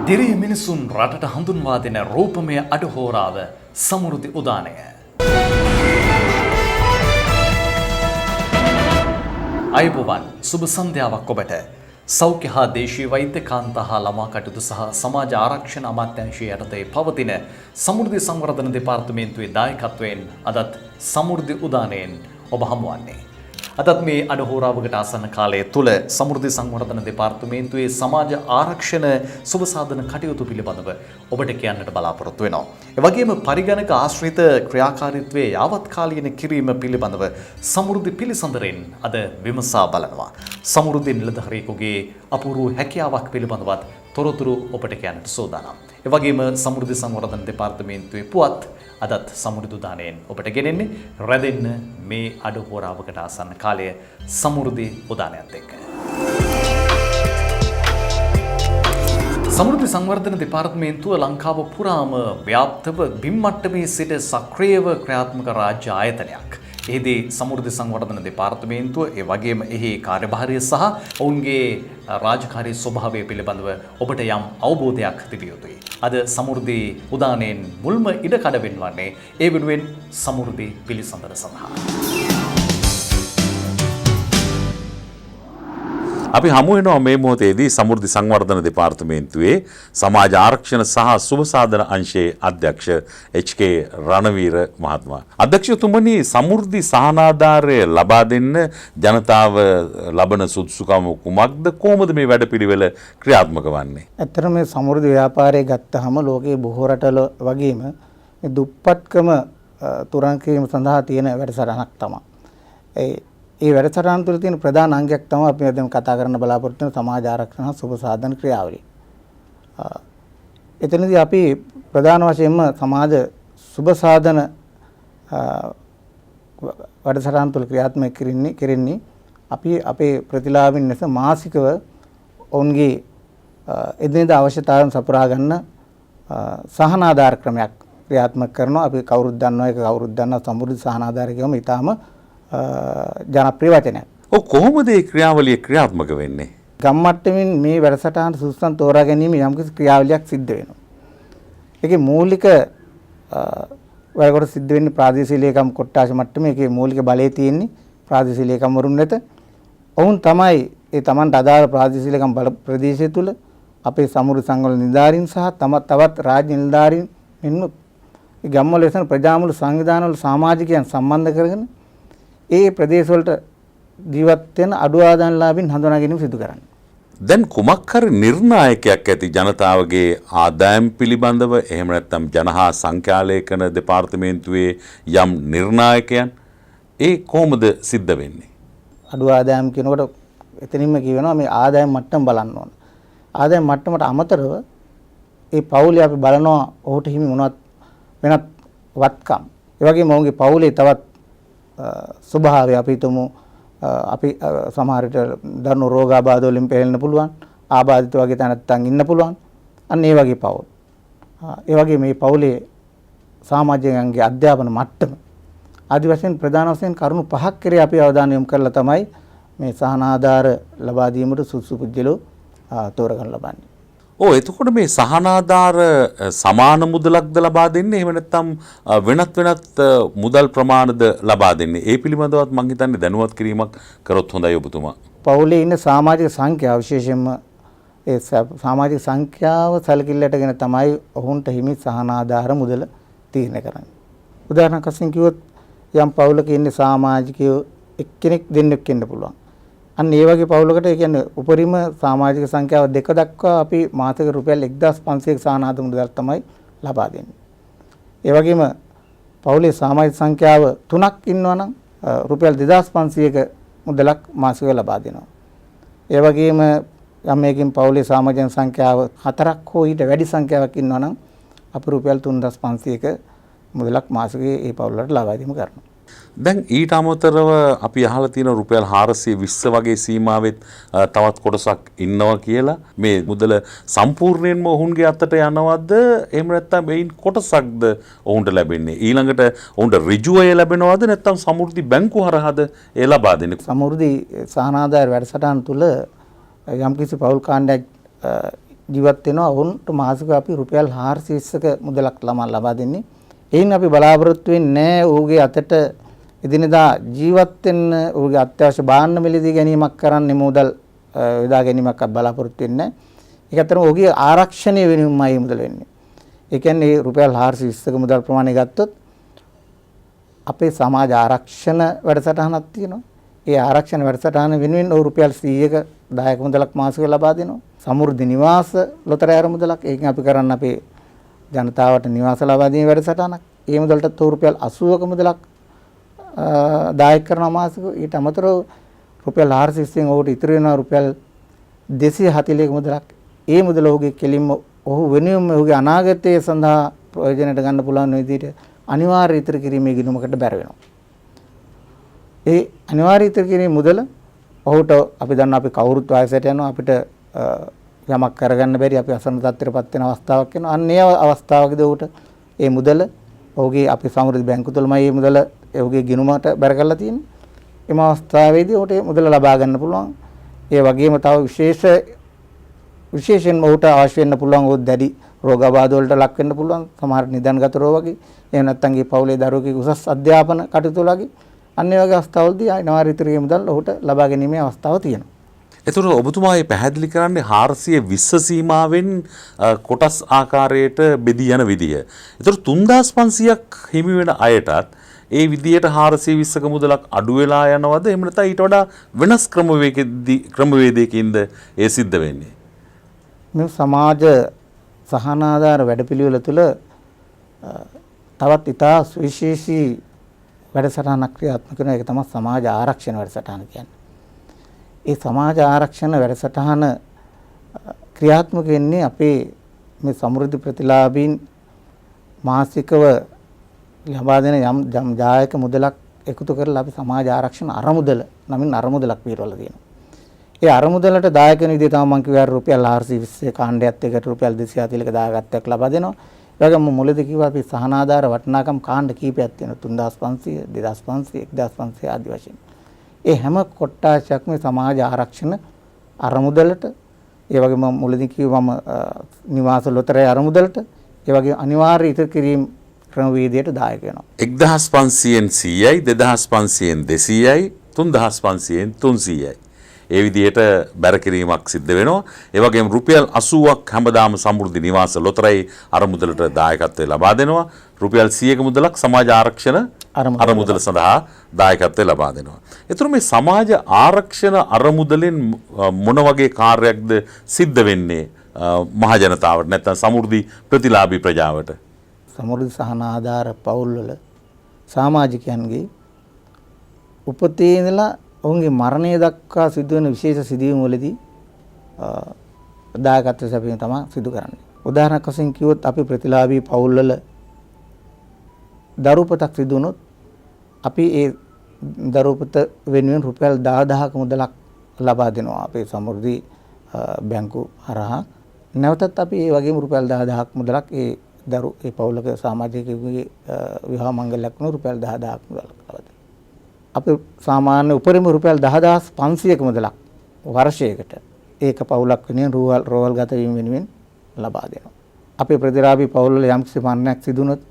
දිරිය මිනිසුන් රටට හඳුන්වා දෙන රූපමය අඩහෝරාව සමෘද්ධි උදානය. අයබෝවන් සුබ සන්ධ්‍යාවක් ඔබට. සෞඛ්‍ය හා දේශීය වෛද්‍ය කාන්තා හා ළමා කටයුතු සහ සමාජ ආරක්ෂණ අමාත්‍යාංශය යටතේ පවතින සමෘද්ධි සංවර්ධන දෙපාර්තමේන්තුවේ දායකත්වයෙන් අදත් සමෘද්ධි උදානයෙන් ඔබ හමුවන්නේ. අදත් මේ අඩහෝරාවකට ආසන්න කාලය තුළ සමෘද්ධි සංවර්ධන දෙපාර්තමේන්තුවේ සමාජ ආරක්ෂණ සුබ සාධන කටයුතු පිළිබඳව ඔබට කියන්නට බලාපොරොත්තු වෙනවා. ඒ වගේම පරිගණක ආශ්‍රිත ක්‍රියාකාරීත්වයේ යාවත්කාලීන කිරීම පිළිබඳව සමෘද්ධි පිළිසඳරෙන් අද විමසා බලනවා. සමෘද්ධි නිලධාරියෙකුගේ අපූර්ව හැකියාවක් පිළිබඳවත් තොරතුරු ඔබට කියන්නට සූදානම්. ඒ වගේම සමෘද්ධි සංවර්ධන දෙපාර්තමේන්තුවේ පුවත් අදත් සමෘද්ධි උදානයෙන් ඔබට ගෙනෙන්නේ රැඳෙන්න මේ අඩහෝරාවකට ආසන්න කාලය සමෘද්ධි උදානයත් එක්ක. සමෘද්ධි සංවර්ධන දෙපාර්තමේන්තුව ලංකාව පුරාම ව්‍යාප්තව බිම් මට්ටමේ සිට සක්‍රියව ක්‍රියාත්මක රාජ්‍ය ආයතනයක්. එහිදී සමෘද්ධි සංවර්ධන දෙපාර්තමේන්තුව ඒ වගේම එහි කාර්යභාරය සහ ඔවුන්ගේ රාජකාරී ස්වභාවය පිළිබඳව ඔබට යම් අවබෝධයක් තිබිය යුතුයි. අද සමෘද්ධි උදානයෙන් මුල්ම ඉඩකඩ වෙනවන්නේ ඒ වෙනුවෙන් සමෘද්ධි පිළිසඳර සඳහා. අපි හමු වෙනවා මේ මොහොතේදී සමෘද්ධි සංවර්ධන දෙපාර්තමේන්තුවේ සමාජ ආරක්ෂණ සහ සුබ සාධන අංශයේ අධ්‍යක්ෂ එච්.කේ. රණවීර මහත්මයා. අධ්‍යක්ෂතුමනි, සමෘද්ධි සහනාධාරය ලබා දෙන්න ජනතාව ලබන සුදුසුකම කුමක්ද? කොහොමද මේ වැඩපිළිවෙල ක්‍රියාත්මක වන්නේ? ඇත්තටම මේ සමෘද්ධි ව්‍යාපාරය ගත්තහම ලෝකයේ බොහෝ රටවල වගේම මේ දුප්පත්කම තුරන් කිරීම සඳහා තියෙන වැඩසටහනක් තමයි. ඒ වැඩසටහන තුළ තියෙන ප්‍රධාන අංගයක් තමයි අපි දැන් කතා කරන්න බලාපොරොත්තු වෙන සමාජ ආරක්ෂණ සුබ සාධන ක්‍රියාවලිය. එතනදී අපි ප්‍රධාන වශයෙන්ම සමාජ සුබ සාධන වැඩසටහන තුළ ක්‍රියාත්මක කෙරෙන්නේ අපි අපේ ප්‍රතිලාභින් ලෙස මාසිකව ඔවුන්ගේ එදිනෙදා අවශ්‍යතාවයන් සපුරා ගන්න සහනාධාර ක්‍රමයක් ක්‍රියාත්මක කරනවා. අපි කවුරුත් දන්නවා, ඒක කවුරුත් දන්නවා, සමෘද්ධි සහනාධාරය කියවම ඊටාම ජනප්‍රිය වචනයක්. කොහොමද මේ ක්‍රියාවලිය ක්‍රියාත්මක වෙන්නේ? ගම් මට්ටමින් මේ වැඩසටහන සුදුසුකම් තෝරා ගැනීම යම්කිසි ක්‍රියාවලියක් සිද්ධ වෙනවා. ඒකේ මූලික වැඩකට සිද්ධ වෙන්නේ ප්‍රාදේශීය ලේකම් කොට්ටාශ මට්ටමේ. ඒකේ මූලික බලය තියෙන්නේ ප්‍රාදේශීය ලේකම් වරුන් වෙත. ඔවුන් තමයි ඒ Tamanට අදාළ ප්‍රාදේශීය ලේකම් බල ප්‍රදේශය තුල අපේ සමෘද්ධි සංවර්ධන නිලධාරීන් සහ තවත් රාජ්‍ය නිලධාරීන් මෙන්ම ගම්වල වෙසෙන ප්‍රජාමුළු සංවිධානවල සමාජිකයන් සම්බන්ධ කරගෙන ඒ ප්‍රදේශවලට ජීවත් වෙන අඩු ආදායම්ලාභීන් හඳුනා ගැනීම සිදු කරන්නේ. දැන් කුමක් හරි නිර්ණායකයක් ඇති ජනතාවගේ ආදායම් පිළිබඳව, එහෙම නැත්නම් ජනහා සංඛ්‍යාලේඛන දෙපාර්තමේන්තුවේ යම් නිර්ණායකයන්, ඒ කොහොමද සිද්ධ වෙන්නේ? අඩු ආදායම් කියනකොට එතනින්ම කියවෙනවා මේ ආදායම් මට්ටම බලන්න ඕන. ආදායම් මට්ටමට අමතරව ඒ පවුලේ අපි බලනවා ඔහුට හිමි මොනවත් වෙනත් වත්කම්. ඒ වගේම ඔහුගේ පවුලේ තවත් ස්වභාවය අපි හිතමු අපි සමහර විට දරුණු රෝගාබාධ වලින් පෙළෙන්න පුළුවන්, ආබාධිත වගේ තැනත්තන් ඉන්න පුළුවන්. අන්න ඒ වගේ පවුල්. ඒ වගේ මේ පවුලේ සමාජයන්ගේ අධ්‍යාපන මට්ටම ආදි වශයෙන් ප්‍රධාන වශයෙන් කරුණු පහක් කෙරේ අපි අවධානය යොමු කරලා තමයි මේ සහනාධාර ලබා දීමට සුදුසු පුද්ගලෝ තෝරගන්න ලබන්නේ. එතකොට මේ සහනාධාර සමාන මුදලක්ද ලබා දෙන්නේ, එහෙම නැත්නම් වෙනත් මුදල් ප්‍රමාණද ලබා දෙන්නේ? ඒ පිළිබඳවත් මම හිතන්නේ දැනුවත් කිරීමක් කරොත් හොඳයි ඔබතුමා. පවුලේ ඉන්න සමාජික සංඛ්‍යාව, විශේෂයෙන්ම ඒ සමාජික සංඛ්‍යාව සැලකිල්ලටගෙන තමයි ඔවුන්ට හිමි සහනාධාර මුදල තීරණය කරන්නේ. උදාහරණයක් වශයෙන් කිව්වොත් යම් පවුලක ඉන්න සමාජිකයෝ එක්කෙනෙක් දෙන්නෙක් ඉන්න පුළුවන්. අන්න ඒ වගේ පවුලකට ඒ කියන්නේ උපරිම සමාජික සංඛ්‍යාව 2 දක්වා අපි මාසික රුපියල් 1500ක සහනාධාර මුදල් තමයි ලබා දෙන්නේ. ඒ වගේම පවුලේ සමාජික සංඛ්‍යාව 3ක් ඉන්නවා නම් රුපියල් 2500ක මුදලක් මාසිකව ලබා දෙනවා. ඒ වගේම යම් මේකින් පවුලේ සමාජික සංඛ්‍යාව 4ක් හෝ ඊට වැඩි සංඛ්‍යාවක් ඉන්නවා නම් අපි රුපියල් 3500ක මුදලක් මාසිකයේ ඒ පවුලට ලබා දීම කරනවා. දැන් ඊට අමතරව අපි අහලා තියෙන රුපියල් 420 වගේ සීමාවෙත් තවත් කොටසක් ඉන්නවා කියලා. මේ මුදල සම්පූර්ණයෙන්ම ඔවුන්ගේ අතට යනවද, එහෙම නැත්නම් මේන් කොටසක්ද ඔවුන්ට ලැබෙන්නේ? ඊළඟට ඔවුන්ට ඍජුවය ලැබෙනවද, නැත්නම් සමෘද්ධි බැංකුව හරහාද ඒ ලබා දෙන්නේ? සමෘද්ධි සහනාධාර වැඩසටහන තුළ යම්කිසි පෞල් කාණ්ඩයක් ජීවත් වෙනවා. ඔවුන්ට මාසික අපි රුපියල් 420ක මුදලක් ලබා දෙන්නේ. එයින් අපි බලාපොරොත්තු වෙන්නේ ඔහුගේ අතට එදිනෙදා ජීවත් වෙන්න ඔහුගේ අත්‍යවශ්‍ය භාණ්ඩ මිලදී ගැනීමක් කරන්න මුදල් යොදා ගැනීමක් බලාපොරොත්තු වෙන්නේ. ඒක අතරම ඔහුගේ ආරක්ෂණය වෙනුමයි මුදල් වෙන්නේ. ඒ කියන්නේ රුපියල් 420ක මුදල් ප්‍රමාණය ගත්තොත් අපේ සමාජ ආරක්ෂණ වැඩසටහනක් තියෙනවා. ඒ ආරක්ෂණ වැඩසටහන වෙනුවෙන් ඔහු රුපියල් 100ක දායක මුදලක් මාසිකව ලබා දෙනවා. සමෘද්ධි නිවාස ලොතරැයි අර මුදලක්. ඒකෙන් අපි කරන්න අපේ ජනතාවට නිවාස ලබා දීමේ වැඩසටහනක්. ඒ මුදලටත් ඔහු රුපියල් 80ක මුදලක් දායක කරන මාසිකව. ඊට අමතරව රුපියල් 420න් ඔහුට ඉතුරු වෙනවා රුපියල් 240ක මුදලක්. ඒ මුදල ඔහුගේ කෙලින්ම ඔහු වෙනුවෙන්ම ඔහුගේ අනාගතය සඳහා ප්‍රයෝජනයට ගන්න පුළුවන් විදිහට අනිවාර්ය ඉතිරි කිරීමේ ගිණුමකට බැර වෙනවා. ඒ අනිවාර්ය ඉතිරි කිරීමේ මුදල ඔහුට අපි දන්නවා අපි කවුරුත් වයසට යනවා අපිට යමක් කරගන්න බැරි අපි අසරණ තත්ත්වයටපත් වෙන අවස්ථාවක් වෙනවා. අන්න ඒ අවස්ථාවකදී ඔහුට ඒ මුදල ඔහුගේ අපි සමෘද්ධි බැංකුව තුළමයි මේ මුදල ඔහුගේ ගිණුමට බැර කරලා තියෙන්නේ. එම අවස්ථාවේදී ඔහුට මුදල ලබා ගන්න පුළුවන්. ඒ වගේම තව විශේෂයෙන්ම ඔහුට අවශ්‍ය වෙන්න පුළුවන් ඔහු දැඩි රෝගාබාධ වලට ලක් වෙන්න පුළුවන්. සමහර නිදන්ගත රෝග වගේ. එහෙම නැත්නම් ඒ පවුලේ දරුවෙකුගේ උසස් අධ්‍යාපන කටයුතු වලගේ අන්න ඒ වගේ අවස්ථාවලදී අනිවාර්ය ඉතිරි මුදල් ඔහුට ලබා ගැනීමේ අවස්ථාව තියෙනවා. එතකොට ඔබතුමා මේ පැහැදිලි කරන්නේ 420 සීමාවෙන් කොටස් ආකාරයට බෙදී යන විදිය. එතකොට 3500ක් හිමි වෙන අයටත් ඒ විදියට 420ක මුදලක් අඩු වෙලා යනවද? එහෙම නැත්නම් ඊට වඩා වෙනස් ක්‍රමවේදයකින්ද ඒ සිද්ධ වෙන්නේ? මේ සමාජ සහනාධාර වැඩපිළිවෙල තුළ තවත් ඉතා සුවිශේෂී වැඩසටහනක් ක්‍රියාත්මක කරන එක තමයි සමාජ ආරක්ෂණ වැඩසටහන කියන්නේ. ඒ සමාජ ආරක්ෂණ වැඩසටහන ක්‍රියාත්මක වෙන්නේ අපේ මේ සමෘද්ධි ප්‍රතිලාභීන් මාසිකව ලබා දෙන යම් ජායක මුදලක් එකතු කරලා අපි සමාජ ආරක්ෂණ අරමුදල නමින් අරමුදලක් පිරවලා තියෙනවා. ඒ අරමුදලට දායක වෙන විදිහ තමයි මම කිව්වා රුපියල් 420 කාණ්ඩයත් එකට රුපියල් 240ක දායකත්වයක් ලබා දෙනවා. ඒ වගේම මුලදී කිව්වා අපි සහනාධාර වටිනාකම් කාණ්ඩ කීපයක් තියෙනවා 3500 2500 1500 ආදී වශයෙන්. ඒ හැම කොට්ටාශයක්ම සමාජ ආරක්ෂණ අරමුදලට ඒ වගේම මුලදී කිව්වා මම නිවාස ලොතරැයි අරමුදලට ඒ වගේ අනිවාර්ය ඉතිරි කිරීම ක්‍රමවේදයට දායක වෙනවා. 1500න් 100යි 2500න් 200යි 3500න් 300යි. ඒ විදිහට බැර කිරීමක් සිද්ධ වෙනවා. ඒ වගේම රුපියල් 80ක් හැමදාම සමෘද්ධි නිවාස ලොතරැයි අරමුදලට දායකත්වය ලබා දෙනවා. රුපියල් 100ක මුදලක් සමාජ ආරක්ෂණ අරමුදල සඳහා දායකත්වය ලබා දෙනවා. ඒතර මේ සමාජ ආරක්ෂණ අරමුදලෙන් මොන වගේ කාර්යයක්ද සිද්ධ වෙන්නේ මහ ජනතාවට නැත්නම් සමෘද්ධි ප්‍රතිලාභී ප්‍රජාවට? සමෘද්ධි සහනාධාර පවුල්වල සමාජිකයන්ගේ උපතේ ඉඳලා ඔවුන්ගේ මරණය දක්වා සිදුවන විශේෂ සිදුවීම් වලදී දායකත්ව සැපයීම තමයි සිදු කරන්නේ. උදාහරණයක් වශයෙන් කිව්වොත් අපි ප්‍රතිලාභී පවුල්වල දරුපතක් සිදු වුණොත් අපි ඒ දරුපත වෙනුවෙන් රුපියල් 10000ක මුදලක් ලබා දෙනවා අපේ සමෘද්ධි බැංකුව හරහා. නැවතත් අපි ඒ වගේම රුපියල් 10000ක මුදලක් ඒ පවුලක සමාජිකයෙකුගේ විවාහ මංගල්‍යයක් වුණොත් රුපියල් 10000ක මුදලක් ලබා දෙනවා. අපි සාමාන්‍ය උපරිම රුපියල් 10500ක මුදලක් වර්ෂයකට ඒක පවුලක් වෙනුවෙන් රෝහල් ගත වීම වෙනුවෙන් ලබා දෙනවා. අපේ ප්‍රතිලාභී පවුල්වල යම්කිසි මරණයක් සිදු වුණොත්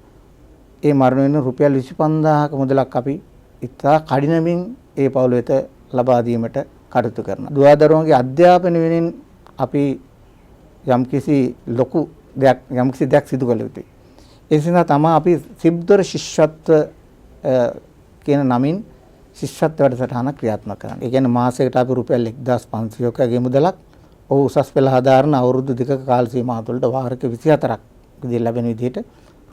ඒ මරණ වෙනුවෙන් රුපියල් 25000ක මුදලක් අපි ඉතා කඩිනමින් ඒ පවුල වෙත ලබා දීමට කටයුතු කරනවා. දුවදරුවන්ගේ අධ්‍යාපනය වෙනුවෙන් අපි යම්කිසි ලොකු දෙයක් සිදු කළ යුතුයි. ඒ නිසා තමයි අපි සිබ්දොර ශිෂ්‍යත්ව කියන නමින් ශිෂ්‍යත්ව වැඩසටහන ක්‍රියාත්මක කරන්නේ. ඒ කියන්නේ මාසයකට අපි රුපියල් 1500ක ගේ මුදලක් ඔහු උසස් පෙළ හදාරන අවුරුදු දෙකක කාල සීමාව තුළට වාරක 24ක් විදිහට ලැබෙන විදිහට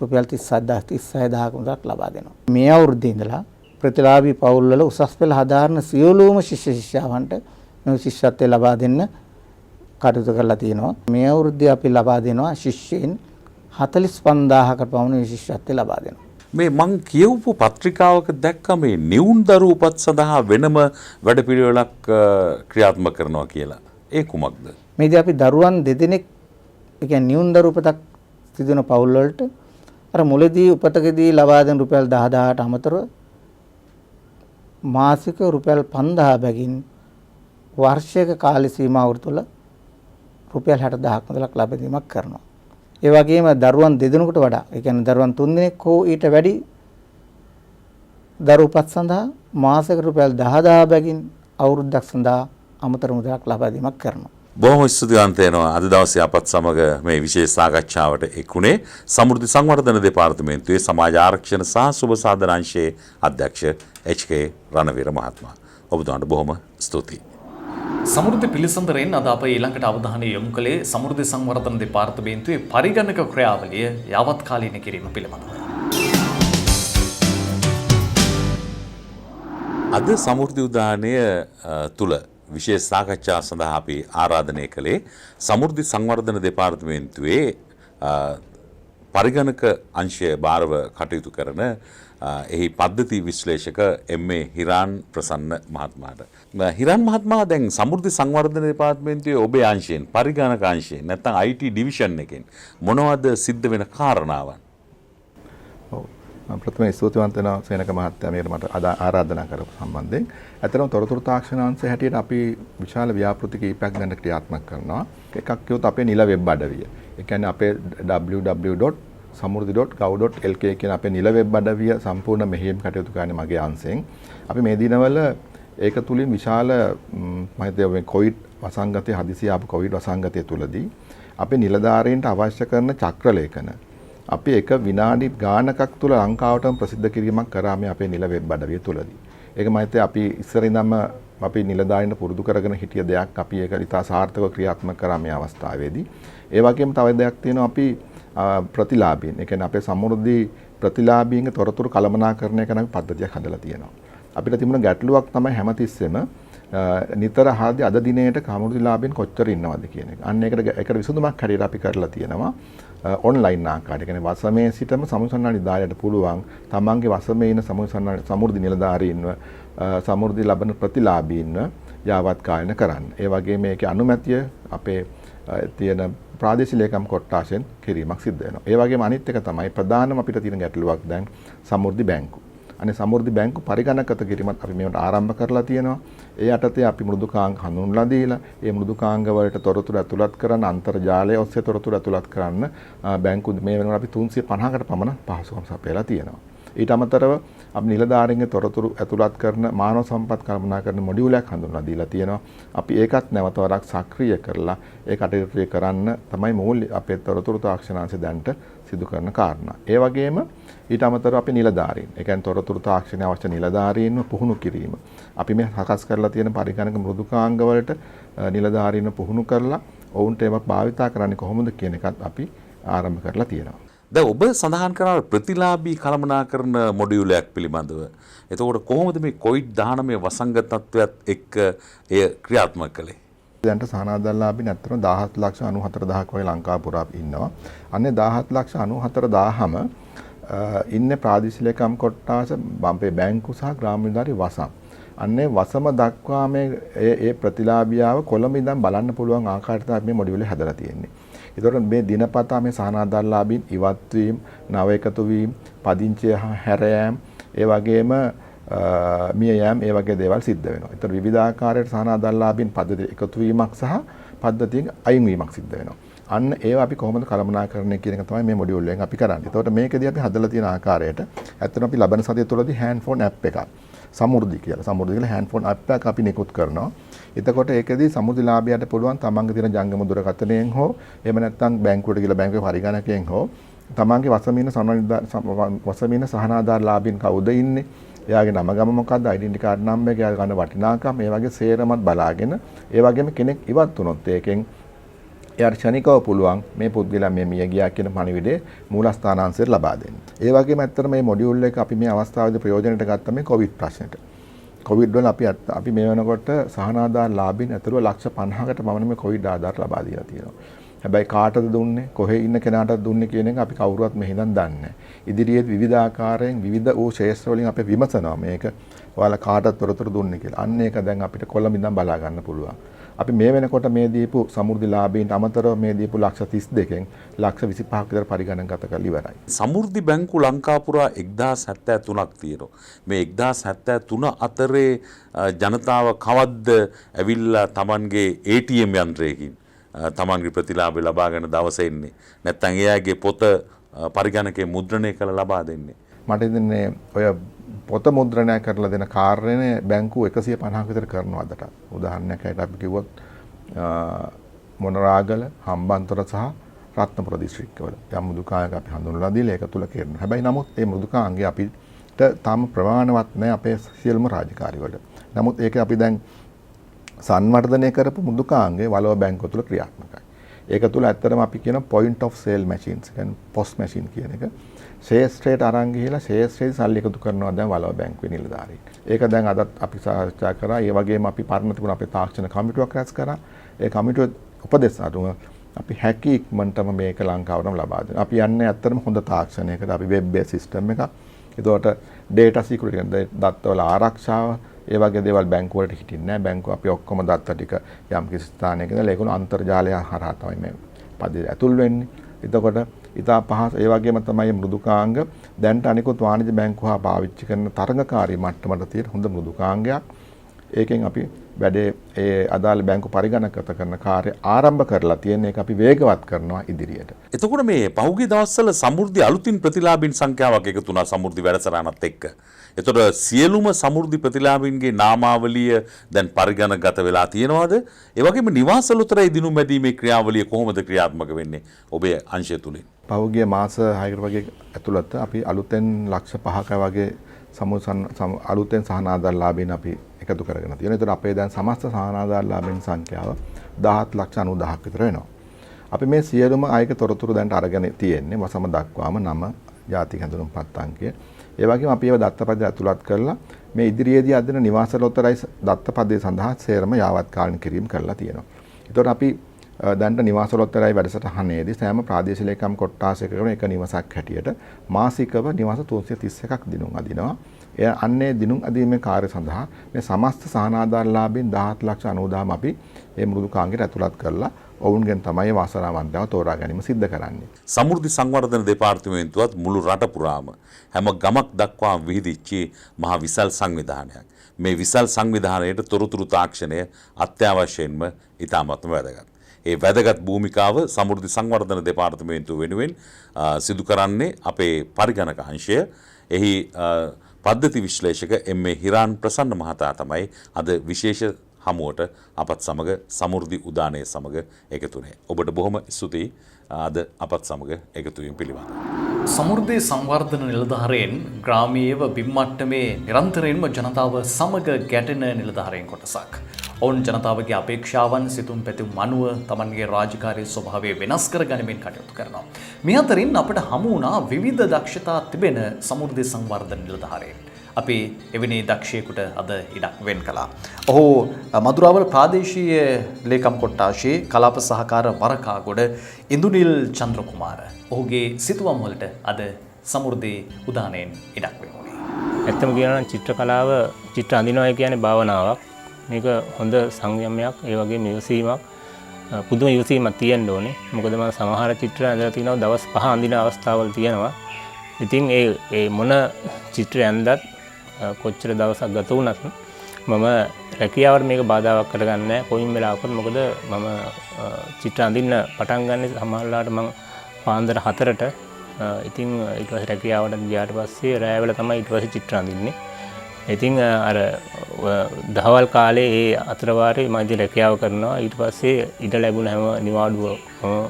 රුපියල් 36000ක මුදලක් ලබා දෙනවා. මේ අවුරුද්දේ ඉඳලා ප්‍රතිලාභී පවුල්වල උසස් පෙළ හදාරන සියලුම ශිෂ්‍යවන්ට මේ ශිෂ්‍යත්වය ලබා දෙන්න කටයුතු කරලා තියෙනවා. මේ අවුරුද්දේ අපි ලබා දෙනවා ශිෂ්‍යයන් 45000කට පමණ ශිෂ්‍යත්වය ලබා දෙනවා. මේ මං කියවපු පත්‍රිකාවක දැක්ක මේ නිවුන් දරු උපත් සඳහා වෙනම වැඩපිළිවෙලක් ක්‍රියාත්මක කරනවා කියලා. ඒ කුමක්ද? මේදී අපි දරුවන් දෙදෙනෙක් ඒ කියන්නේ නිවුන් දරු උපතක් සිදුවන පවුල් වලට අර මුලදී උපතකදී ලබා දෙන රුපියල් 10000ට අමතරව මාසික රුපියල් 5000 බැගින් වර්ෂයක කාල සීමාව තුළ රුපියල් 60000ක් මුදලක් ලබා දීමක් කරනවා. ඒ වගේම දරුවන් දෙදෙනෙකුට වඩා, ඒ කියන්නේ දරුවන් 3 දෙනෙක් හෝ ඊට වැඩි දරු උපත් සඳහා මාසයකට රුපියල් 10000 බැගින් අවුරුද්දක් සඳහා අමතර මුදලක් ලබා දීමක් කරනවා. බොහොම ස්තුතිවන්ත වෙනවා අද දවසේ අපත් සමග මේ විශේෂ සාකච්ඡාවට එක්ුණේ සමෘද්ධි සංවර්ධන දෙපාර්තමේන්තුවේ සමාජ ආරක්ෂණ සහ සුබ සාධන අංශයේ අධ්‍යක්ෂ එච්.කේ. රණවීර මහත්මයා. ඔබතුමාට බොහොම ස්තුතියි. සමෘද්ධි පිළිසඳරෙන් අද අප ඊළඟට අවධානය යොමු කළේ සමෘද්ධි සංවර්ධන දෙපාර්තමේන්තුවේ පරිගණක ක්‍රියාවලිය යාවත්කාලීන කිරීම පිළිබඳව. අද සමෘද්ධි උදානය තුල විශේෂ සාකච්ඡා සඳහා අපි ආරාධනය කළේ සමෘද්ධි සංවර්ධන දෙපාර්තමේන්තුවේ පරිගණක අංශය භාරව කටයුතු කරන එහි පද්ධති විශ්ලේෂක එම්.ඒ. හිරාන් ප්‍රසන්න මහත්මයාට. හිරාන් මහත්මයා දැන් සමෘද්ධි සංවර්ධන දෙපාර්තමේන්තුවේ ඔබේ අංශයෙන් පරිගණක අංශයෙන් නැත්නම් IT ඩිවිෂන් එකෙන් මොනවද සිද්ධ වෙන කාරණාවන්? ප්‍රථමයෙන් ස්තුතිවන්ත වෙනවා සේනක මහත්තයා මේකට මට ආරාධනා කරපු සම්බන්ධයෙන්. ඇත්තටම තොරතුරු තාක්ෂණ අංශය හැටියට අපි විශාල ව්‍යාපෘති කීපයක් දැන් ක්‍රියාත්මක කරනවා. එකක් කියොත් අපේ නිල වෙබ් අඩවිය. ඒ කියන්නේ අපේ www.samurdhi.gov.lk කියන අපේ නිල වෙබ් අඩවිය සම්පූර්ණ මෙහෙයුම් කටයුතු කරන්නේ මගේ අංශයෙන්. අපි මේ දිනවල ඒක තුලින් විශාල මම හිතුවේ කොවිඩ් වසංගතයේ හදිසිය ආපු කොවිඩ් වසංගතය තුලදී අපේ නිලධාරීන්ට අවශ්‍ය කරන චක්‍රලේඛන අපි එක විනාඩි ගානකක් තුල ලංකාවටම ප්‍රසිද්ධ කිරීමක් කරා මේ අපේ නිල වෙබ් අඩවිය තුලදී. ඒක මම හිතේ අපි ඉස්සර ඉඳන්ම අපි නිලධාරීන්ට පුරුදු කරගෙන හිටිය දෙයක්. අපි ඒක ඉතා සාර්ථකව ක්‍රියාත්මක කරා මේ අවස්ථාවේදී. ඒ වගේම තව දෙයක් තියෙනවා අපි ප්‍රතිලාභීන්. ඒ කියන්නේ අපේ සමෘද්ධි ප්‍රතිලාභීන්ගේ තොරතුරු කළමනාකරණය කරන පද්ධතියක් හදලා තියෙනවා. අපිට තිබුණ ගැටලුවක් තමයි හැමතිස්සෙම නිතර හාදී අද දිනේට සමෘද්ධිලාභීන් කොච්චර ඉන්නවද කියන එක. අන්න ඒකට විසඳුමක් හැටියට අපි කරලා තියෙනවා. ඔන්ලයින් ආකාරයට කියන්නේ වසමේ සිටම සමුසන්නාලි නිලධාරියට පුළුවන් තමන්ගේ වසමේ ඉන්න සමෘද්ධි නිලධාරීන්ව සමෘද්ධි ලබන ප්‍රතිලාභීන්ව යාවත් කාලීන කරන්න. ඒ වගේම මේකේ අනුමැතිය අපේ තියෙන ප්‍රාදේශීය ලේකම් කොට්ටාසෙන් කිරීමක් සිද්ධ වෙනවා. ඒ වගේම අනිත් එක තමයි ප්‍රධානම අපිට තියෙන ගැටලුවක් දැන් සමෘද්ධි බැංකු. අනේ සමෘද්ධි බැංකු පරිගණකගත කිරීමත් අපි මේකට ආරම්භ කරලා තියෙනවා. ඒ යටතේ අපි මෘදුකාංග හඳුන්වලා දීලා ඒ මෘදුකාංග වලට තොරතුරු ඇතුළත් කරන අන්තර්ජාලය ඔස්සේ තොරතුරු ඇතුළත් කරන්න බැංකු මේ වෙනකොට අපි 350කට පමණ පහසුකම් සපයලා තියෙනවා. ඊට අමතරව අපි නිලධාරීන්ගේ තොරතුරු ඇතුළත් කරන මානව සම්පත් කළමනාකරන මොඩියුලයක් හඳුන්වලා දීලා තියෙනවා. අපි ඒකත් නැවත වරක් සක්‍රිය කරලා ඒ කටයුතු කරන්න තමයි මූල්‍ය අපේ තොරතුරු තාක්ෂණාංශය දැන්ට සිදු කරන කාරණා. ඒ වගේම ඊට අමතරව අපි නිලධාරීන්, ඒ කියන්නේ තොරතුරු තාක්ෂණය අවශ්‍ය නිලධාරීන්ව පුහුණු කිරීම. අපි මේ සකස් කරලා තියෙන පරිගණක මෘදුකාංග වලට නිලධාරීන්ව පුහුණු කරලා ඔවුන්ට ඒවා භාවිතා කරන්නේ කොහොමද කියන එකත් අපි ආරම්භ කරලා තියෙනවා. දැන් ඔබ සඳහන් කරා ප්‍රතිලාභී කළමනාකරන මොඩියුලයක් පිළිබඳව. එතකොට කොහොමද මේ කොවිඩ්-19 වසංගත තත්ත්වයක් එක්ක එය ක්‍රියාත්මක කළේ? දැන්ට සහනාධාරලාභී නැත්නම් 17,94,000ක් වගේ ලංකාව පුරා ඉන්නවා. අන්නේ 17,94,000ම ඉන්නේ ප්‍රාදේශීය ලේකම් කොට්ටාස බම්පේ බැංකු සහ ග්‍රාම නිලධාරී වසම්. අන්නේ වසම දක්වා මේ ප්‍රතිලාභියාව කොළඹ ඉඳන් බලන්න පුළුවන් ආකාරයට තමයි මේ මොඩියුලේ හදලා තියෙන්නේ. ඒතකොට මේ දිනපතා මේ සහනාධාරලාභීන් ඉවත් වීම, නව එකතු වීම, පදිංචි හැර යාම, ඒ වගේම මිය යාම, ඒ වගේ දේවල් සිද්ධ වෙනවා. ඒතකොට විවිධාකාරයට සහනාධාරලාභීන් පද්ධතිය එකතු වීමක් සහ පද්ධතියෙන් අයින් වීමක් සිද්ධ වෙනවා. අන්න ඒවා අපි කොහොමද කළමනාකරණය කියන එක තමයි මේ මොඩියුල් එකෙන් අපි කරන්නේ. ඒතකොට මේකදී අපි හදලා තියෙන ආකාරයට ඇත්තටම අපි ලබන සතිය තුළදී හෑන්ඩ් ෆෝන් ඇප් එකක් සමෘද්ධි කියලා හෑන්ඩ් ෆෝන් ඇප් එකක් අපි නිකුත් කරනවා. එතකොට ඒකදී සමෘද්ධිලාභියාට පුළුවන් තමන්ගේ තියෙන ජංගම දුරකථනයෙන් හෝ එහෙම නැත්නම් බැංකුවට ගිහලා බැංකුවේ පරිගණකයෙන් හෝ තමන්ගේ වසමින සහනාධාරලාභීන් කවුද ඉන්නේ, එයාගේ නම ගම මොකක්ද, ඩෙන්ටිටි කාඩ් නම්බර් එක, එයාගේ ගන්න වටිනාකම, ඒ වගේ සේරමත් බලාගෙන ඒ වගේම කෙනෙක් ඉවත් වුණොත් ඒකෙන් එයාට ක්ෂණිකව පුළුවන් මේ පුද්ගලයා මේ මිය ගියා කියන පණිවිඩය මූලස්ථානාංශයට ලබා දෙන්න. ඒ වගේම ඇත්තට මේ මොඩියුල් එක අපි මේ අවස්ථාවේදී ප්‍රයෝජනයට ගත්තා මේ කොවිඩ් ප්‍රශ්නෙට. කොවිඩ් වල අපි මේ වෙනකොට සහනාධාරලාභීන් ඇතුළු 50,000කට පමණ මේ කොවිඩ් ආධාර ලබා දීලා තියෙනවා. හැබැයි කාටද දුන්නේ, කොහේ ඉන්න කෙනාටද දුන්නේ කියන එක අපි කවුරුවත් මෙහෙනම් දන්නේ නැහැ. ඉදිරියේ විවිධ ආකාරයෙන් විවිධ වූ ශේෂ්ත්‍ර වලින් අපි විමසනවා මේක ඔයාලා කාටද තොරතුරු දුන්නේ කියලා. අන්න ඒක දැන් අපිට කොළඹ ඉඳන් බලා ගන්න පුළුවන්. අපි මේ වෙනකොට මේ දීපු සමෘද්ධිලාභීන්ට අමතරව මේ දීපු 32,000කින් 25,000ක් විතර පරිගණකගත කරලා ඉවරයි. සමෘද්ධි බැංකු ලංකාව පුරා 1073ක් තියෙනවා. මේ 1073 අතරේ ජනතාව කවද්ද ඇවිල්ලා Tamanගේ ATM යන්ත්‍රයකින් තමන්ගේ ප්‍රතිලාභය ලබාගෙන දවසේ ඉන්නේ. නැත්නම් එයාගේ පොත පරිගණකයේ මුද්‍රණය කරලා ලබා දෙන්නේ. මට ඉතින්නේ ඔය පොත මුද්‍රණය කරලා දෙන කාර්යනේ බැංකුව 150ක විතර කරනවා අදට. උදාහරණයක් ඇයට අපි කිව්වොත් මොනරාගල, හම්බන්තොට සහ රත්නපුර දිස්ත්‍රික්කවල යම් මෘදුකාංග අපි හඳුන්වලා දීලා ඒක තුල කරනවා. හැබැයි නමුත් මේ මෘදුකාංගය අපිට තාම ප්‍රමාණවත් නැහැ අපේ සියලුම රාජකාරි වල. නමුත් ඒක අපි දැන් සංවර්ධනය කරපු මෘදුකාංගය වලව බැංකුව තුල ක්‍රියාත්මකයි. ඒක තුල ඇත්තටම අපි කියන point of sale machines කියන්නේ POS machine කියන එක ශේෂ්ත්‍රයට අරන් ගිහිලා ශේෂ්ත්‍රයේ සල්ලි එකතු කරනවා දැන් වලව බැංකුවේ නිලධාරීන්. ඒක දැන් අදත් අපි සාකච්ඡා කරා. ඒ වගේම අපි පරණ තිබුණ අපේ තාක්ෂණ කමිටුවක් රැස් කරා. ඒ කමිටුවේ උපදෙස් අනුව අපි හැකි ඉක්මනටම මේක ලංකාවටම ලබා දෙනවා. අපි යන්නේ ඇත්තටම හොඳ තාක්ෂණයකට. අපි වෙබ් බේස් සිස්ටම් එකක්. ඒකට data security කියන්නේ දත්තවල ආරක්ෂාව ඒ වගේ දේවල් බැංකුව වලට හිටින්නේ නැහැ. බැංකුව අපි ඔක්කොම දත්ත ටික යම් කිසි ස්ථානයක ඉඳලා ඒගොල්ලෝ අන්තර්ජාලය හරහා තමයි මේ පදේ ඇතුල් වෙන්නේ. එතකොට ඉතා පහස ඒ වගේම තමයි මෘදුකාංග දැන්ට අනිකුත් වාණිජ්‍ය බැංකුව හා පාවිච්චි කරන තරඟකාරී මට්ටමට තියෙන හොඳ මෘදුකාංගයක්. ඒකෙන් අපි වැඩේ ඒ අදාළ බැංකු පරිගණකගත කරන කාර්ය ආරම්භ කරලා තියෙන එක අපි වේගවත් කරනවා ඉදිරියට. එතකොට මේ පහුගිය දවස්වල සමෘද්ධි අලුතින් ප්‍රතිලාභීන් සංඛ්‍යාවක් එකතු වුණා සමෘද්ධි වැඩසටහනත් එක්ක. එතකොට සියලුම සමෘද්ධි ප්‍රතිලාභීන්ගේ නාමාවලිය දැන් පරිගණකගත වෙලා තියෙනවද? ඒ වගේම නිවාසවලතරයි දිනුම් මැදීමේ ක්‍රියාවලිය කොහොමද ක්‍රියාත්මක වෙන්නේ ඔබේ අංශය තුලින්? පහුගිය මාස 6කට වගේ ඇතුළත අපි අලුතෙන් ලක්ෂ 5ක වගේ අලුතෙන් සහනාධාරලාභීන් අපි එකතු කරගෙන තියෙනවා. ඒතර අපේ දැන් සමස්ත සහනාධාරලාභීන් සංඛ්‍යාව 17,90,000ක් විතර වෙනවා. අපි මේ සියලුම අයක තොරතුරු දැන් අරගෙන තියෙන්නේ වසම දක්වාම නම, ජාතික හැඳුනුම්පත් අංකය. ඒ වගේම අපි ඒව දත්තපදයට ඇතුළත් කරලා මේ ඉදිරියේදී අදින නිවාසලොත්තරයි දත්තපදයේ සඳහා සේරම යාවත් කාලීන කිරීම කරලා තියෙනවා. ඒතකොට අපි දැන්ට නිවාසලොත්තරයි වැඩසටහනේදී සෑම ප්‍රාදේශීය ලේකම් කොට්ටාසයකම එක නිවසක් හැටියට මාසිකව නිවාස 331ක් දිනුම් අදිනවා. එය අන්නේ දිනුම් අදීමේ කාර්ය සඳහා මේ සමස්ත සහනාධාරලාභීන් 17,90,000ම අපි මේ මෘදුකාංගයට ඇතුළත් කරලා ඔවුන්ගෙන් තමයි වාසනාවන්තව තෝරා ගැනීම සිද්ධ කරන්නේ. සමෘද්ධි සංවර්ධන දෙපාර්තමේන්තුවත් මුළු රට පුරාම හැම ගමක් දක්වා විහිදිච්ච මහ විසල් සංවිධානයක්. මේ විසල් සංවිධානයේ තොරතුරු තාක්ෂණය අත්‍යවශ්‍යයෙන්ම ඉතාමත්ම වැදගත්. ඒ වැදගත් භූමිකාව සමෘද්ධි සංවර්ධන දෙපාර්තමේන්තුව වෙනුවෙන් සිදු කරන්නේ අපේ පරිගණක අංශය. එහි පද්ධති විශ්ලේෂක එම්.ඒ. හිරාන් ප්‍රසන්න මහතා තමයි අද විශේෂ හමුවට අපත් සමග සමෘද්ධි උදානය සමග එකතු වුණේ. ඔබට බොහොම ස්තුතියි අද අපත් සමග එකතු වීම පිළිබඳව. සමෘද්ධි සංවර්ධන නිලධාරීන් ග්‍රාමීයව බිම්මට්ටමේ නිරන්තරයෙන්ම ජනතාව සමග ගැටෙන නිලධාරීන් කොටසක්. ඔවුන් ජනතාවගේ අපේක්ෂාවන් සිතුම් පැතුම් අනුව තමන්ගේ රාජකාරී ස්වභාවය වෙනස් කර ගනිමින් කටයුතු කරනවා. මේ අතරින් අපට හමු වුණා විවිධ දක්ෂතා තිබෙන සමෘද්ධි සංවර්ධන නිලධාරීන්. අපි එවැනි දක්ෂයෙකුට අද ඉඩක් වෙන් කළා. ඔහු මදුරාවල ප්‍රාදේශීය ලේකම් කොට්ටාශයේ කලාප සහකාර වරකාගොඩ ඉන්දුනිල් චන්ද්‍රකුමාර. ඔහුගේ සිතුවම් වලට අද සමෘද්ධි උදානයෙන් ඉඩක් වෙන් වුණේ. ඇත්තම කියනවා නම් චිත්‍ර කලාව චිත්‍ර අඳිනවා කියන්නේ භාවනාවක්. මේක හොඳ සංයමයක්, ඒ වගේම ඉවසීමක්, පුදුම ඉවසීමක් තියෙන්න ඕනේ. මොකද මම සමහර චිත්‍ර ඇඳලා තිනවා දවස් 5 අඳින අවස්ථාවල් තියෙනවා. ඉතින් ඒ මොන චිත්‍රය ඇඳත් කොච්චර දවසක් ගත වුණත් මම රැකියාවට මේක බාධාවක් කරගන්නේ නැහැ කොයිම වෙලාවකත්. මොකද මම චිත්‍ර අඳින්න පටන් ගන්න සමහරවිට මම පාන්දර 4ට ඉතින් ඊට පස්සේ රැකියාවට ගියාට පස්සේ රැය වෙලා තමයි ඊට පස්සේ චිත්‍ර අඳින්නේ. ඉතින් අර දහවල් කාලේ ඒ අතර වාරේ මම ඉතින් රැකියාව කරනවා. ඊට පස්සේ ඉඩ ලැබුණ හැම නිවාඩුව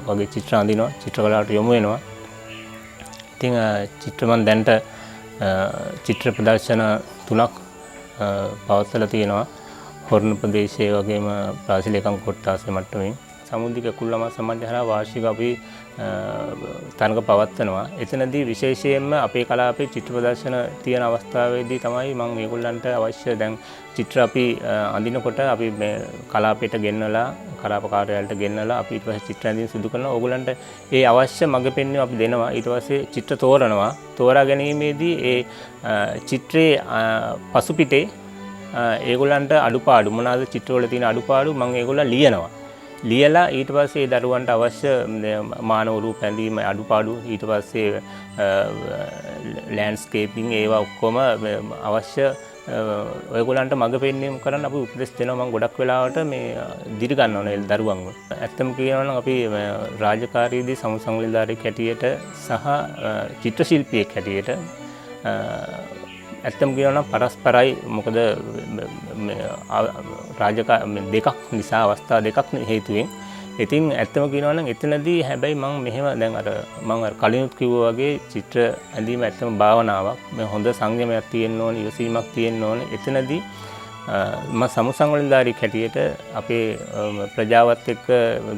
වගේ චිත්‍ර අඳිනවා, චිත්‍රකලාවට යොමු වෙනවා. ඉතින් චිත්‍ර මම දැන්ට චිත්‍ර ප්‍රදර්ශන 3ක් පවත්වලා තියෙනවා. හොරණ ප්‍රදේශයේ වගේම ප්‍රාදේශීය ලේකම් කොට්ටාසේ මට්ටමින් සමුද්‍රික කුල්ලම සමාජය හරහා වාර්ෂික අපි තරඟ පවත්වනවා. එතනදී විශේෂයෙන්ම අපේ කලාපේ චිත්‍ර ප්‍රදර්ශන තියෙන අවස්ථාවේදී තමයි මම මේගොල්ලන්ට අවශ්‍ය දැන් චිත්‍ර අපි අඳිනකොට අපි මේ කලාපයට ගෙන්නලා කලාපකාරයාලට ගෙන්නලා අපි ඊට පස්සේ චිත්‍ර අඳින්න සිදු කරනවා. ඕගොල්ලන්ට ඒ අවශ්‍ය මඟ පෙන්වීම අපි දෙනවා. ඊට පස්සේ චිත්‍ර තෝරනවා. තෝරා ගැනීමේදී ඒ චිත්‍රයේ පසුපිටේ ඒගොල්ලන්ට අඩුපාඩු මොනවාද චිත්‍රවල තියෙන අඩුපාඩු මම ඒගොල්ලන් ලියනවා. ලියලා ඊට පස්සේ දරුවන්ට අවශ්‍ය මානව රූප ඇඳීම අඩුපාඩු ඊට පස්සේ ලෑන්ඩ්ස්කේපින් ඒවා ඔක්කොම අවශ්‍ය ඔයගොල්ලන්ට මඟ පෙන්වීම කරන්න අපි උපදෙස් දෙනවා. මම ගොඩක් වෙලාවට මේ දිරි ගන්න ඕනේ දරුවන්ව. ඇත්තම කියනවා නම් අපි රාජකාරීදී සමුදු සංවිධානයක් හැටියට සහ චිත්‍ර ශිල්පියෙක් හැටියට ඇත්තම කියනවා නම් පරස්පරයි. මොකද දෙකක් නිසා අවස්ථා දෙකක් හේතුවෙන්. ඉතින් ඇත්තම කියනවා නම් එතනදී හැබැයි මම මෙහෙම දැන් මම කලිනුත් කිව්වා වගේ චිත්‍ර ඇඳීම ඇත්තම භාවනාවක්. මේ හොඳ සංයමයක් තියෙන්න ඕනේ, ඉවසීමක් තියෙන්න ඕනේ. එතනදී මම සමුදු සංවිධානයක් හැටියට අපේ ප්‍රජාවත් එක්ක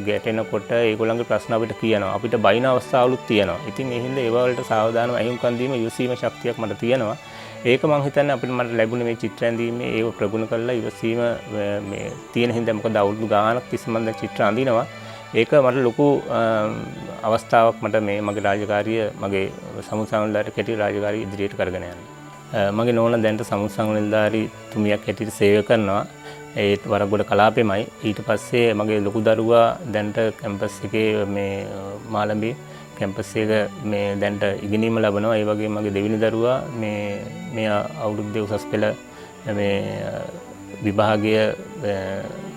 ගැටෙනකොට ඒගොල්ලන්ගේ ප්‍රශ්න අපිට කියනවා. අපිට බයින අවස්ථාවලුත් තියෙනවා. ඉතින් ඒ හින්දා ඒව වලට සාවධානව අහිංකම් දීම ඉවසීම ශක්තියක් මට තියෙනවා. ඒක මම හිතන්නේ අපිට මට ලැබුණේ මේ චිත්‍ර ඇඳීමේ ඒව ප්‍රගුණ කරලා ඉවසීම මේ තියෙන හින්දා. මොකද අවුරුදු ගාණක් තිස්සේ මම දැන් චිත්‍ර අඳිනවා. ඒක මට ලොකු අවස්ථාවක් මට මේ මගේ රාජකාරිය මගේ සමුදු සංවිධානයට කැටි රාජකාරිය ඉදිරියට කරගෙන යන්න. මගේ නෝනා දැන්ට සමුදු සංවිධානයේ තුමියක් හැටියට සේවය කරනවා. ඒ වරගොඩ කලාපෙමයි. ඊට පස්සේ මගේ ලොකු දරුවා දැන්ට කැම්පස් එකේ මේ මාළඹේ කැම්පස් එක මේ දැන්ට ඉගෙනීම ලබනවා. ඒ වගේම මගේ දෙවෙනි දරුවා මේ අවුරුද්දේ උසස් පෙළ මේ විභාගය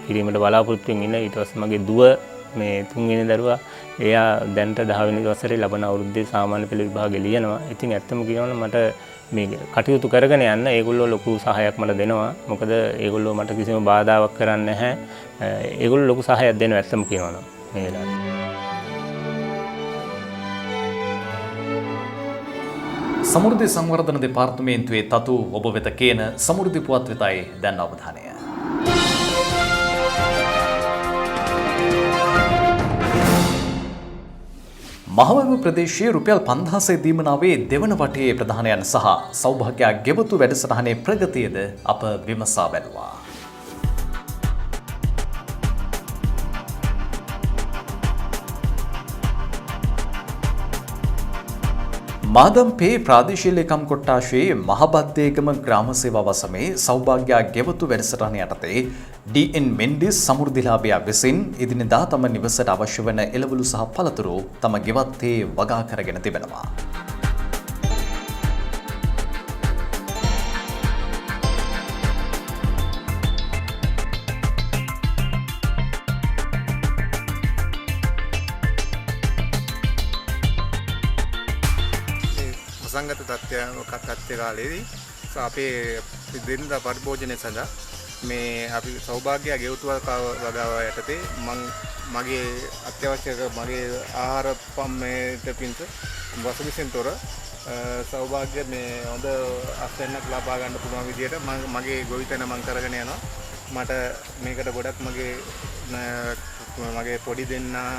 කිරීමට බලාපොරොත්තු වෙමින් ඉන්න. ඊට පස්සේ මගේ දුව මේ තුන්වෙනි දරුවා එයා දැන්ට 10 වෙනි වසරේ ලබන අවුරුද්දේ සාමාන්‍ය පෙළ විභාගය ලියනවා. ඉතින් ඇත්තම කියනවනම් මට මේ කටයුතු කරගෙන යන්න ඒගොල්ලෝ ලොකු සහායක් මට දෙනවා. මොකද ඒගොල්ලෝ මට කිසිම බාධාවක් කරන්නේ නැහැ. ඒගොල්ලෝ ලොකු සහායක් දෙනවා ඇත්තම කියනවනම් මේ වෙලාවේ. සමෘද්ධි සංවර්ධන දෙපාර්තමේන්තුවේ තතු ඔබ වෙත කියන සමෘද්ධි පුවත් වෙතයි දැන් අවධානය. මහවැව ප්‍රදේශයේ රුපියල් 5000 දීමනාවේ දෙවන වටේ ප්‍රධානයන් සහ සෞභාග්‍ය ගෙවතු වැඩසටහනේ ප්‍රගතියද අප විමසා බැලුවා. මාදම්පේ ප්‍රාදේශීය ලේකම් කොට්ටාශයේ මහබද්දේගම ග්‍රාම සේවා වසමේ සෞභාග්‍ය ගෙවතු වැඩසටහන යටතේ ඩී.එන්. මෙන්ඩිස් සමෘද්ධිලාභියා විසින් එදිනෙදා තම නිවසට අවශ්‍ය වන එළවලු සහ පළතුරු තම ගෙවත්තේ වගා කරගෙන තිබෙනවා. සංගත තත්ත්ව කාලයේදී අපේ දිනදා පරිභෝජනය සඳහා මේ අපි සෞභාග්‍ය ගෙවතු වගාව යටතේ මගේ අත්‍යවශ්‍ය මගේ ආහාර පම්මේට පිණිස වසවිසෙන් තොර සෞභාග්‍ය මේ හොඳ අස්වැන්නක් ලබා ගන්න පුළුවන් විදියට මගේ ගොවිතැන මම කරගෙන යනවා. මට මේකට ගොඩක් මගේ පොඩි දෙන්නා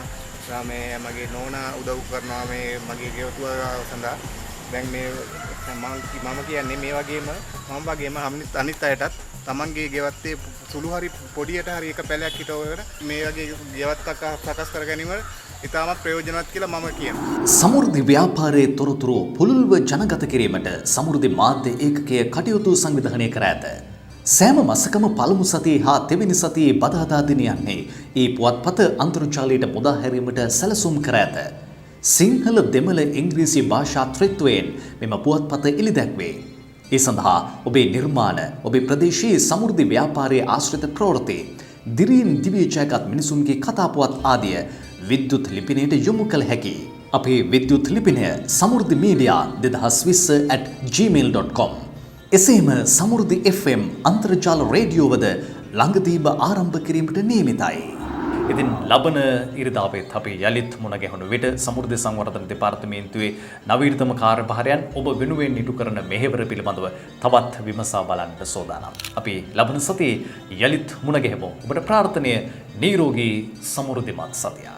මගේ නෝනා උදව් කරනවා මේ මගේ ගෙවතු සඳහා. දැන් මේ මම කියන්නේ මේ වගේම අනිත් අයටත් තමන්ගේ ගෙවත්තේ සුළු හරි පොඩියට හරි එක පැලයක් හිටවගෙන මේ වගේ ගෙවත්තක් සකස් කර ගැනීම ඉතාමත් ප්‍රයෝජනවත් කියලා මම කියනවා. සමෘද්ධි ව්‍යාපාරයේ තොරතුරු පුළුල්ව ජනගත කිරීමට සමෘද්ධි මාධ්‍ය ඒකකය කටයුතු සංවිධානය කර ඇත. සෑම මාසකම පළමු සතියේ හා දෙවැනි සතියේ බදාදා දින යන්නේ ඒ පුවත්පත අන්තර්ජාලයට මුදා හැරීමට සැලසුම් කර ඇත. සිංහල දෙමළ ඉංග්‍රීසි භාෂා ත්‍රිත්වයෙන් මෙම පුවත්පත එළිදැක්වේ. ඒ සඳහා ඔබේ නිර්මාණ ඔබේ ප්‍රදේශයේ සමෘද්ධි ව්‍යාපාරයේ ආශ්‍රිත ප්‍රවෘත්ති දිරින් දිවි ජයගත් මිනිසුන්ගේ කතාපුවත් ආදිය විද්‍යුත් ලිපිනයට යොමු කළ හැකි. අපේ විද්‍යුත් ලිපිනය සමෘද්ධි මීඩියා 2020@gmail.com. එසේම සමෘද්ධි FM අන්තර්ජාල රේඩියෝවද ළඟදීම ආරම්භ කිරීමට නියමිතයි. ඉතින් ලබන ඉරිදාවෙත් අපි යලිත් මුණ ගැහුණු විට සමෘද්ධි සංවර්ධන දෙපාර්තමේන්තුවේ නවීනතම කාර්යභාරයන් ඔබ වෙනුවෙන් ඉටු කරන මෙහෙවර පිළිබඳව තවත් විමසා බලන්නට සෝදානම්. අපි ලබන සතියේ යලිත් මුණ ගැහෙමු. ඔබට ප්‍රාර්ථනීය නිරෝගී සමෘද්ධිමත් සතියක්.